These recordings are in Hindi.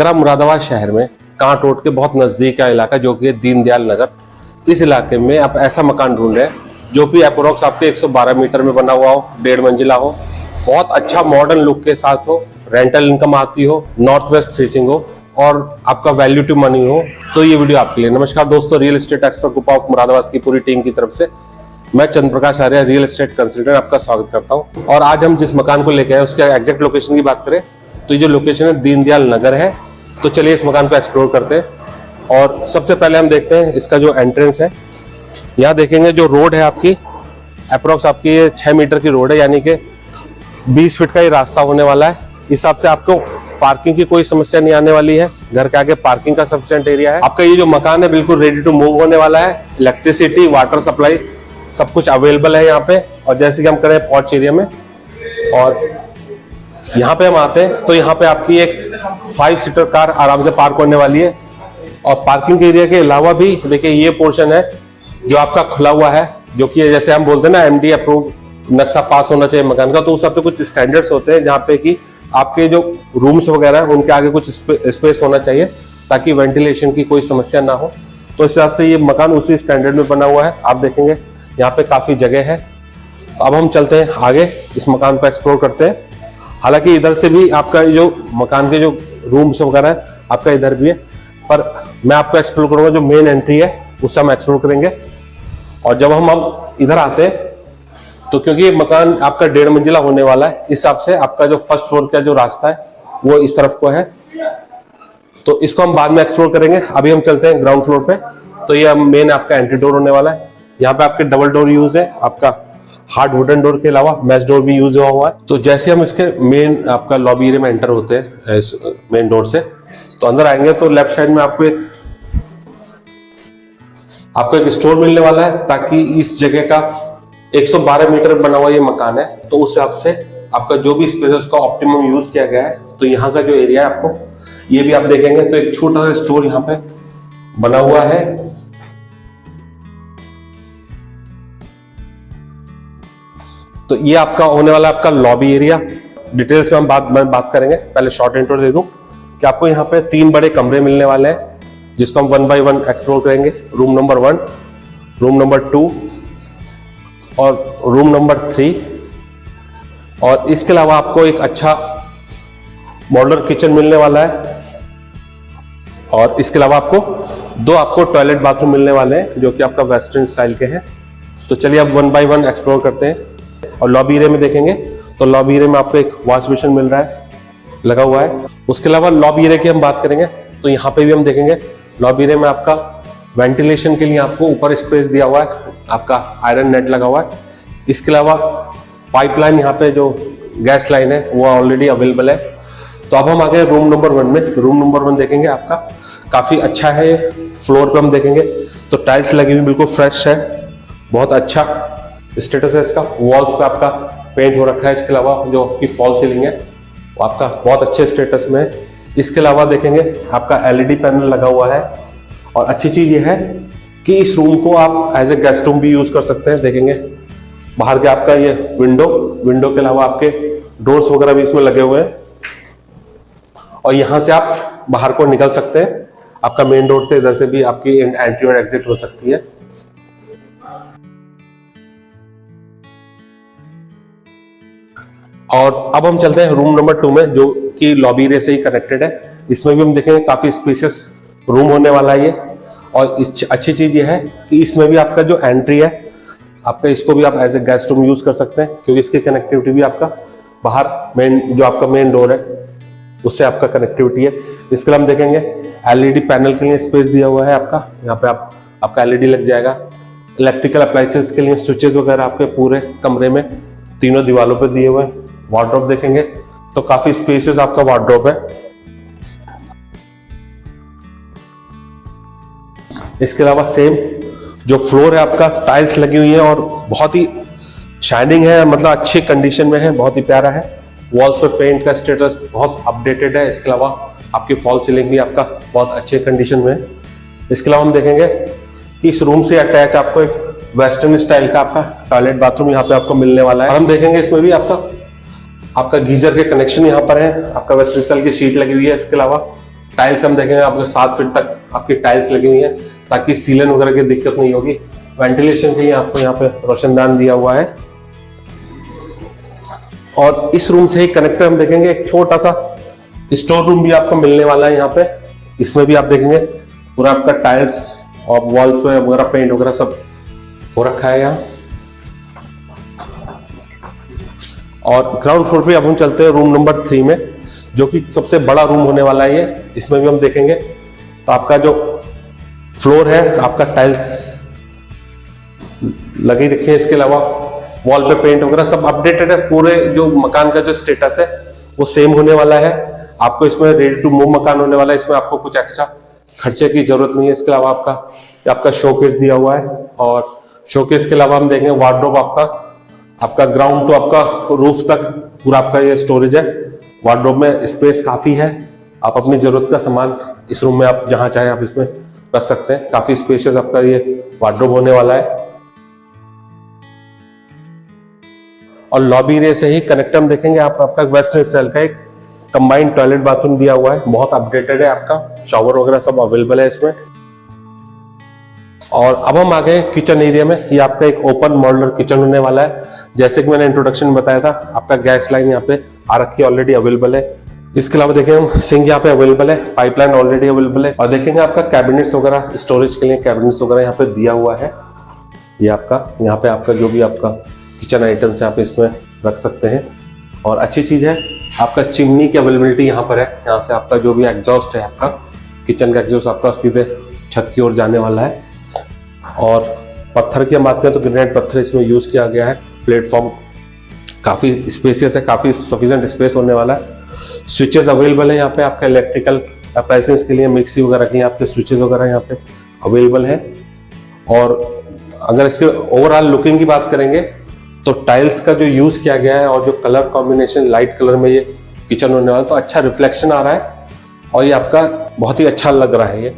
अगर आप मुरादाबाद शहर में कांट रोड के बहुत नजदीक का इलाका जो कि दीनदयाल नगर, इस इलाके में आप ऐसा मकान ढूंढ रहे हैं जो कि अप्रोक्स आपके 112 मीटर में बना हुआ हो, 1.5 मंजिला हो, बहुत अच्छा मॉडर्न लुक के साथ हो, रेंटल इनकम आती हो, नॉर्थ वेस्ट फेसिंग हो और आपका वैल्यू टू मनी हो, तो ये वीडियो आपके लिए। नमस्कार दोस्तों, real estate expert group of Moradabad की पूरी टीम की तरफ से मैं चंद्र प्रकाश आर्य, रियल एस्टेट कंसल्टेंट, आपका स्वागत करता हूं। और आज हम जिस मकान को लेके आए उसके एग्जैक्ट लोकेशन की बात करें तो ये जो लोकेशन है दीनदयाल नगर है। तो चलिए इस मकान को एक्सप्लोर करते हैं। और सबसे पहले हम देखते हैं इसका जो एंट्रेंस है। यहाँ देखेंगे जो रोड है आपकी अप्रोक्स आपकी 6 मीटर की रोड है, यानी कि 20 फीट का ही रास्ता होने वाला है। इस हिसाब से आपको पार्किंग की कोई समस्या नहीं आने वाली है। घर के आगे पार्किंग का सफिशिएंट एरिया है। आपका ये जो मकान है बिल्कुल रेडी टू मूव होने वाला है। इलेक्ट्रिसिटी, वाटर सप्लाई सब कुछ अवेलेबल है यहाँ पे। और जैसे कि हम करें पॉर्च एरिया में, और यहाँ पे हम आते हैं तो यहाँ पे आपकी एक 5 सीटर कार आराम से पार्क होने वाली है। और पार्किंग एरिया के अलावा भी देखिए ये पोर्शन है जो आपका खुला हुआ है, जो कि जैसे हम बोलते हैं ना एमडी अप्रूव नक्शा पास होना चाहिए मकान का, तो उस हिसाब से कुछ स्टैंडर्ड्स होते हैं जहाँ पे कि आपके जो रूम्स वगैरह हैं उनके आगे कुछ स्पेस होना चाहिए ताकि वेंटिलेशन की कोई समस्या ना हो। तो इस हिसाब से ये मकान उसी स्टैंडर्ड में बना हुआ है। आप देखेंगे यहाँ पे काफी जगह है। अब हम चलते हैं आगे, इस मकान को एक्सप्लोर करते हैं। हालांकि इधर से भी आपका जो मकान के जो रूम्स वगैरह है आपका इधर भी है, पर मैं आपको एक्सप्लोर करूंगा जो मेन एंट्री है उससे हम एक्सप्लोर करेंगे। और जब हम इधर आते हैं तो क्योंकि ये मकान आपका 1.5 मंजिला होने वाला है, इस हिसाब से आपका जो फर्स्ट फ्लोर का जो रास्ता है वो इस तरफ को है, तो इसको हम बाद में एक्सप्लोर करेंगे। अभी हम चलते हैं ग्राउंड फ्लोर पे। तो ये मेन आपका एंट्री डोर होने वाला है। यहाँ पे आपके डबल डोर यूज है, आपका हार्ड वुडन डोर के अलावा मैश डोर भी यूज हुआ है। तो जैसे हम इसके मेन आपका लॉबी एरिया में एंटर होते हैं इस मेन डोर से, तो अंदर आएंगे तो लेफ्ट साइड में आपको एक स्टोर मिलने वाला है, ताकि इस जगह का 112 मीटर बना हुआ ये मकान है, तो उस हिसाब से आपका जो भी स्पेस है उसका ऑप्टिमम यूज किया गया है। तो यहाँ का जो एरिया है आपको ये भी आप देखेंगे तो एक छोटा सा स्टोर यहाँ पे बना हुआ है। तो ये आपका होने वाला आपका लॉबी एरिया। डिटेल्स में हम बात करेंगे। पहले शॉर्ट इंट्रो दे दूं कि आपको यहाँ पे 3 बड़े कमरे मिलने वाले हैं, जिसको हम 1 बाय 1 एक्सप्लोर करेंगे। रूम नंबर 1, रूम नंबर 2 और रूम नंबर 3। और इसके अलावा आपको एक अच्छा मॉड्यूलर किचन मिलने वाला है। और इसके अलावा आपको टॉयलेट बाथरूम मिलने वाले हैं जो कि आपका वेस्टर्न स्टाइल के हैं। तो चलिए अब 1 बाय 1 एक्सप्लोर करते हैं। और लॉबी एरिया में देखेंगे तो लॉबी एरिया में आपको एक वॉश बेसिन मिल रहा है, लगा हुआ है। उसके अलावा लॉबी एरिया की हम बात करेंगे तो यहाँ पे भी हम देखेंगे लॉबी एरिया में आपका वेंटिलेशन के लिए आपको ऊपर स्पेस दिया हुआ है, आपका आयरन नेट लगा हुआ है। इसके अलावा पाइपलाइन यहाँ पे जो गैस लाइन है वो ऑलरेडी अवेलेबल है। तो अब हम आ गए रूम नंबर 1 में। रूम नंबर 1 देखेंगे आपका काफी अच्छा है। फ्लोर पे हम देखेंगे तो टाइल्स लगी हुई बिल्कुल फ्रेश है, बहुत अच्छा स्टेटस है इसका। वॉल्स पे आपका पेंट हो रखा है। इसके अलावा जो आपकी फॉल सीलिंग है वो आपका बहुत अच्छे स्टेटस में है। इसके अलावा देखेंगे आपका एलईडी पैनल लगा हुआ है। और अच्छी चीज ये है कि इस रूम को आप एज ए गेस्ट रूम भी यूज कर सकते हैं। देखेंगे बाहर के आपका ये विंडो के अलावा आपके डोर्स वगैरह भी इसमें लगे हुए हैं। और यहां से आप बाहर को निकल सकते हैं। आपका मेन डोर से इधर से भी आपकी एंट्री और एग्जिट हो सकती है। और अब हम चलते हैं रूम नंबर 2 में, जो कि लॉबी एरिया से ही कनेक्टेड है। इसमें भी हम देखेंगे काफी स्पेशियस रूम होने वाला है ये। और अच्छी चीज ये है कि इसमें भी आपका जो एंट्री है आपका इसको भी आप as a guest room use कर सकते हैं, क्योंकि इसकी कनेक्टिविटी भी आपका बाहर जो आपका मेन डोर है उससे आपका कनेक्टिविटी है। इसके लिए हम देखेंगे एलईडी पैनल के लिए स्पेस दिया हुआ है आपका। यहाँ पे आपका एलईडी लग जाएगा। इलेक्ट्रिकल अप्लायंसेस के लिए स्विचेस वगैरह आपके पूरे कमरे में तीनों दीवारों पे दिए हुए हैं। वार्डरोब देखेंगे तो काफी स्पेसियस आपका वार्डरोब है। इसके अलावा सेम जो फ्लोर है आपका टाइल्स लगी हुई है और बहुत ही शाइनिंग है, मतलब अच्छी कंडीशन में है, बहुत ही प्यारा है। वॉल्स पे पेंट का स्टेटस बहुत अपडेटेड है। इसके अलावा आपकी फॉल सीलिंग भी आपका बहुत अच्छे कंडीशन में है। इसके अलावा हम देखेंगे कि इस रूम से अटैच आपको एक वेस्टर्न स्टाइल का आपका टॉयलेट बाथरूम यहाँ पे आपको मिलने वाला है। और हम देखेंगे इसमें भी आपका गीजर के कनेक्शन यहाँ पर है। आपका वेस्टर्न स्टाइल की शीट लगी हुई है। इसके अलावा टाइल्स हम देखेंगे आपको 7 फीट तक आपकी टाइल्स लगी हुई है, ताकि सीलन वगैरह की दिक्कत नहीं होगी। वेंटिलेशन चाहिए आपको, यहाँ पे रोशनदान दिया हुआ है। और इस रूम से ही कनेक्टर हम देखेंगे, एक छोटा सा स्टोर रूम भी आपको मिलने वाला है यहाँ पे। इसमें भी आप देखेंगे पूरा आपका टाइल्स और वॉल्स वगैरह पेंट वगैरह सब हो रखा है यहाँ। और ग्राउंड फ्लोर पे अब हम चलते हैं रूम नंबर 3 में, जो कि सबसे बड़ा रूम होने वाला है ये। इसमें भी हम देखेंगे तो आपका जो फ्लोर है आपका टाइल्स लगी रखी है, इसके अलावा वॉल पे पेंट वगैरह सब अपडेटेड है। पूरे जो मकान का जो स्टेटस है वो सेम होने वाला है। आपको इसमें रेडी टू मूव मकान होने वाला है, इसमें आपको कुछ एक्स्ट्रा खर्चे की जरूरत नहीं है। इसके अलावा आपका शोकेस दिया हुआ है, और शोकेस के अलावा हम देखेंगे वार्डरोब आपका ग्राउंड टू आपका रूफ तक पूरा आपका ये स्टोरेज है। वार्डरोब में स्पेस काफी है, आप अपनी जरूरत का सामान इस रूम में आप जहां चाहे आप इसमें रख सकते हैं। काफी स्पेशियस आपका ये वार्डरोब होने वाला है। और लॉबी एरिया से ही कनेक्ट हम देखेंगे आपका वेस्टर्न स्टाइल का एक कंबाइंड टॉयलेट बाथरूम दिया हुआ है, बहुत अपडेटेड है। आपका शावर वगैरह सब अवेलेबल है इसमें। और अब हम आ गए किचन एरिया में। ये आपका एक ओपन मॉड्यूलर किचन होने वाला है। जैसे कि मैंने इंट्रोडक्शन में बताया था, आपका गैस लाइन यहाँ पे आ रखी है, ऑलरेडी अवेलेबल है। इसके अलावा देखें हम सिंक यहाँ पे अवेलेबल है, पाइपलाइन ऑलरेडी अवेलेबल है। और देखेंगे आपका कैबिनेट्स वगैरह, स्टोरेज के लिए कैबिनेट्स वगैरह यहाँ पे दिया हुआ है। ये आपका यहाँ पे आपका जो भी आपका किचन आइटम्स आप इसमें रख सकते हैं। और अच्छी चीज है आपका चिमनी की अवेलेबिलिटी यहाँ पर है। यहाँ से आपका जो भी एग्जॉस्ट है, आपका किचन का एग्जॉस्ट आपका सीधे छत की ओर जाने वाला है। और पत्थर की हम बात करें तो ग्रेनाइट पत्थर इसमें यूज किया गया है। प्लेटफॉर्म काफी स्पेसियस है, काफी सफिशिएंट स्पेस होने वाला है। स्विचेस अवेलेबल है यहाँ पे आपका इलेक्ट्रिकल अप्लायंसेस के लिए, मिक्सी वगैरह के लिए आपके स्विचेस वगैरह यहाँ पे अवेलेबल है। और अगर इसके ओवरऑल लुकिंग की बात करेंगे तो टाइल्स का जो यूज किया गया है और जो कलर कॉम्बिनेशन लाइट कलर में ये किचन होने वाला, तो अच्छा रिफ्लेक्शन आ रहा है और ये आपका बहुत ही अच्छा लग रहा है ये।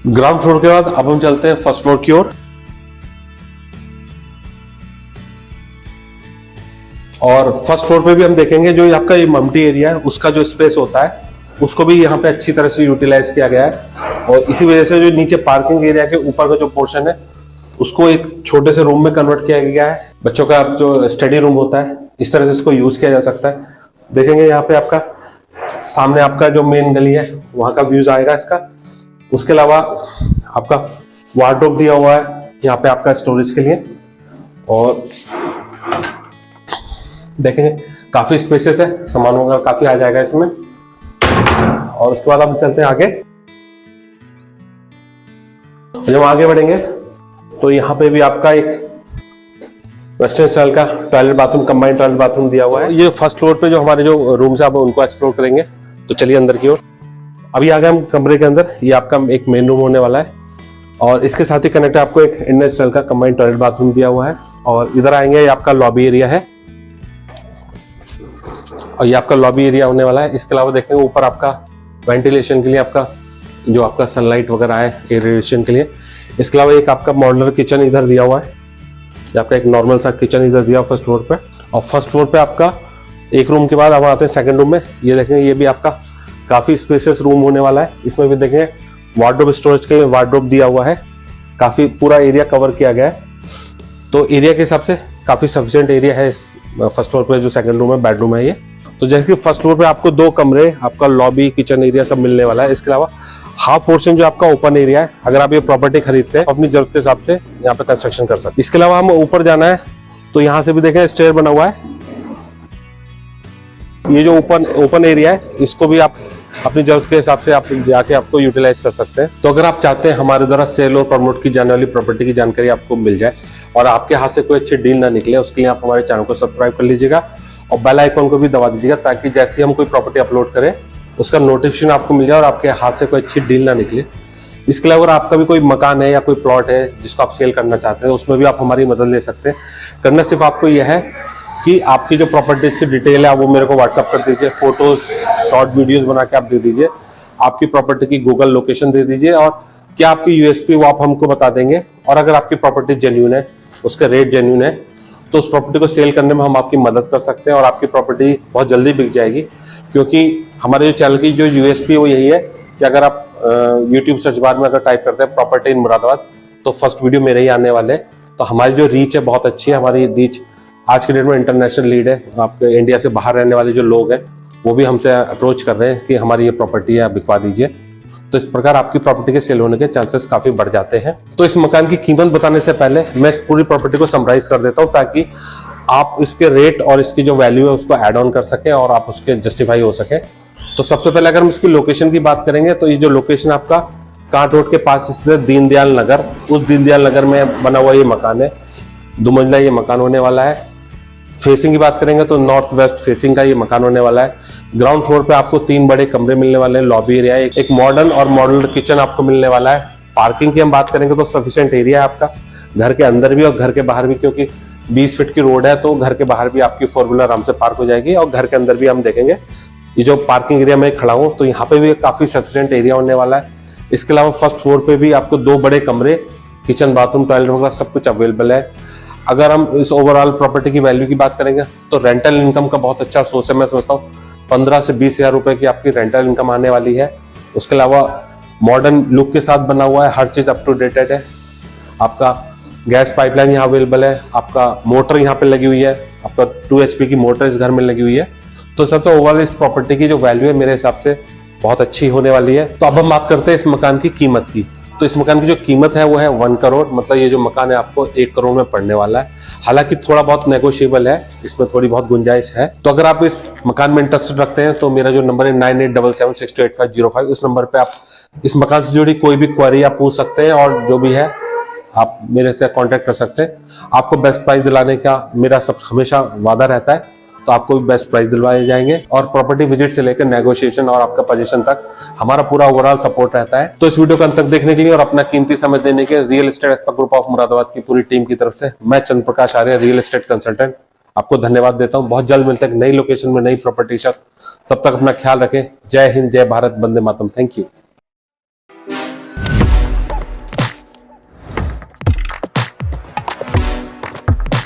ग्राउंड फ्लोर के बाद अब हम चलते हैं फर्स्ट फ्लोर की ओर। और फर्स्ट फ्लोर पे भी हम देखेंगे जो आपका ये मल्टी एरिया है उसका जो स्पेस होता है उसको भी यहाँ पे अच्छी तरह से यूटिलाइज किया गया है। और इसी वजह से जो नीचे पार्किंग एरिया के ऊपर का जो पोर्शन है उसको एक छोटे से रूम में कन्वर्ट किया गया है। बच्चों का जो स्टडी रूम होता है इस तरह से इसको यूज किया जा सकता है। देखेंगे यहाँ पे आपका सामने आपका जो मेन गली है वहां का व्यूज आएगा इसका। उसके अलावा आपका वार्डरोब दिया हुआ है यहाँ पे आपका स्टोरेज के लिए। और देखेंगे काफी स्पेसेस है, सामान वगैरह काफी आ जाएगा इसमें। और उसके बाद हम चलते हैं आगे। जब आगे बढ़ेंगे तो यहाँ पे भी आपका एक वेस्टर्न स्टाइल का toilet bathroom, combined toilet bathroom दिया हुआ है। ये फर्स्ट फ्लोर पे जो हमारे जो रूम्स है आप उनको एक्सप्लोर करेंगे। तो चलिए अंदर की ओर। अभी आ गए हम कमरे के अंदर। ये आपका एक मेन रूम होने वाला है और इसके साथ ही कनेक्ट आपको एक इंडियन स्टाइल का कंबाइंड टॉयलेट बाथरूम दिया हुआ है। और इधर आएंगे ये आपका लॉबी एरिया है और ये आपका लॉबी एरिया होने वाला है। इसके अलावा देखेंगे ऊपर आपका वेंटिलेशन के लिए आपका जो आपका सनलाइट वगैरह है एयरेशन के लिए। इसके अलावा एक आपका मॉड्यूलर किचन इधर दिया हुआ है। ये आपका एक नॉर्मल सा किचन इधर दिया हुआ फर्स्ट फ्लोर पे। और फर्स्ट फ्लोर पे आपका एक रूम के बाद हम आते हैं सेकंड रूम में। ये देखेंगे ये भी आपका काफी स्पेसियस रूम होने वाला है। इसमें भी देखेंगे वार्डरोब स्टोरेज के लिए वार्डरोब दिया हुआ है। काफी पूरा एरिया कवर किया गया है। तो एरिया के हिसाब से काफी सफिशिएंट एरिया है इस फर्स्ट फ्लोर पे। जो सेकंड रूम है बेडरूम है ये। तो जैसे कि फर्स्ट फ्लोर पे आपको 2 कमरे, आपका लॉबी, किचन एरिया सब मिलने वाला है। इसके अलावा हाफ पोर्शन जो आपका ओपन एरिया है, अगर आप ये प्रॉपर्टी खरीदते हैं अपनी जरूरत के हिसाब से यहाँ पे कंस्ट्रक्शन कर सकते हैं। इसके अलावा हम ऊपर जाना है तो यहाँ से भी देखें स्टेयर बना हुआ है। ये जो ओपन एरिया है इसको भी आप अपनी जरूरत के हिसाब से आप जाके आपको यूटिलाइज कर सकते हैं। तो अगर आप चाहते हैं हमारे द्वारा सेल और प्रमोट की जाने वाली प्रॉपर्टी की जानकारी आपको मिल जाए और आपके हाथ से कोई अच्छी डील ना निकले, उसके लिए आप हमारे चैनल को सब्सक्राइब कर लीजिएगा और बेल आइकन को भी दबा दीजिएगा ताकि जैसे हम कोई प्रॉपर्टी अपलोड करें उसका नोटिफिकेशन आपको मिल जाए और आपके हाथ से कोई अच्छी डील ना निकले। इसके अलावा अगर आपका भी कोई मकान है या कोई प्लॉट है जिसको आप सेल करना चाहते हैं उसमें भी आप हमारी मदद ले सकते हैं। करना सिर्फ आपको यह है कि आपकी जो प्रॉपर्टीज की डिटेल है वो मेरे को व्हाट्सअप कर दीजिए, फोटोज शॉर्ट वीडियोज बना के आप दे दीजिए, आपकी प्रॉपर्टी की गूगल लोकेशन दे दीजिए और क्या आपकी यूएसपी वो आप हमको बता देंगे। और अगर आपकी प्रॉपर्टी जेन्युइन है, उसका रेट जेन्युइन है, तो उस प्रॉपर्टी को सेल करने में हम आपकी मदद कर सकते हैं और आपकी प्रॉपर्टी बहुत जल्दी बिक जाएगी। क्योंकि हमारे जो चैनल की जो यूएसपी है वो यही है कि अगर आप यूट्यूब सर्च बार में अगर टाइप करते हैं प्रॉपर्टी इन मुरादाबाद तो फर्स्ट वीडियो मेरे ही आने वाले। तो हमारी जो रीच है बहुत अच्छी है। हमारी रीच आज के डेट में इंटरनेशनल लीड है। आपके इंडिया से बाहर रहने वाले जो लोग हैं वो भी हमसे अप्रोच कर रहे हैं कि हमारी ये प्रॉपर्टी है, आप बिकवा दीजिए। तो इस प्रकार आपकी प्रॉपर्टी के सेल होने के चांसेस काफी बढ़ जाते हैं। तो इस मकान की कीमत बताने से पहले मैं इस पूरी प्रॉपर्टी को समराइज कर देता हूँ ताकि आप इसके रेट और इसकी जो वैल्यू है उसको ऐड ऑन कर सकें और आप उसके जस्टिफाई हो सके। तो सबसे पहले अगर हम इसकी लोकेशन की बात करेंगे तो ये जो लोकेशन आपका कांट रोड के पास स्थित है दीनदयाल नगर, उस दीनदयाल नगर में बना हुआ ये मकान है। 2 मंजिला ये मकान होने वाला है। फेसिंग की बात करेंगे तो नॉर्थ वेस्ट फेसिंग का ये मकान होने वाला है। ग्राउंड फ्लोर पे आपको 3 बड़े कमरे मिलने वाले हैं, लॉबी एरिया, एक मॉडर्न और मॉड्यूलर किचन आपको मिलने वाला है। पार्किंग की हम बात करेंगे तो सफिशिएंट एरिया है आपका घर के अंदर भी और घर के बाहर भी, क्योंकि 20 फीट की रोड है तो घर के बाहर भी आपकी 4 व्हीलर आराम से पार्क हो जाएगी और घर के अंदर भी हम देखेंगे। ये जो पार्किंग एरिया में खड़ा हूँ तो यहाँ पे भी काफी सफिशिएंट एरिया होने वाला है। इसके अलावा फर्स्ट फ्लोर पे भी आपको 2 बड़े कमरे, किचन, बाथरूम, टॉयलेट वगैरह सब कुछ अवेलेबल है। अगर हम इस ओवरऑल प्रॉपर्टी की वैल्यू की बात करेंगे तो रेंटल इनकम का बहुत अच्छा सोर्स है। मैं समझता हूँ 15 से 20 हजार रुपए की आपकी रेंटल इनकम आने वाली है। उसके अलावा मॉडर्न लुक के साथ बना हुआ है, हर चीज अप टू डेटेड है। आपका गैस पाइपलाइन यहाँ अवेलेबल है, आपका मोटर यहाँ पे लगी हुई है, आपका 2 HP की मोटर इस घर में लगी हुई है। तो सबसे ओवरऑल इस प्रॉपर्टी की जो वैल्यू है मेरे हिसाब से बहुत अच्छी होने वाली है। तो अब हम बात करते हैं इस मकान की कीमत की। तो इस मकान की जो कीमत है वो है 1 करोड़। मतलब ये जो मकान है आपको 1 करोड़ में पड़ने वाला है। हालांकि थोड़ा बहुत नेगोशिएबल है, इसमें थोड़ी बहुत गुंजाइश है। तो अगर आप इस मकान में इंटरेस्टेड रखते हैं तो मेरा जो नंबर है 9877628505, इस नंबर पे आप इस मकान से जुड़ी कोई भी क्वेरी आप पूछ सकते हैं और जो भी है आप मेरे से कांटेक्ट कर सकते हैं। आपको बेस्ट प्राइस दिलाने का मेरा सब हमेशा वादा रहता है, तो आपको भी बेस्ट प्राइस दिलवाए जाएंगे और प्रॉपर्टी विजिट से लेकर नेगोशिएशन और आपका पोजीशन तक हमारा पूरा ओवरऑल सपोर्ट रहता है। तो इस वीडियो को अंत तक देखने के लिए और अपना कीमती समय देने के real estate expert group of Moradabad की पूरी टीम की तरफ से मैं चंद्र प्रकाश आर्य, रियल एस्टेट कंसल्टेंट, आपको धन्यवाद देता हूं। बहुत जल्द मिलते हैं नई लोकेशन में नई प्रॉपर्टी के साथ। तब तक अपना ख्याल रखें। जय हिंद, जय भारत, वंदे मातरम। Thank you.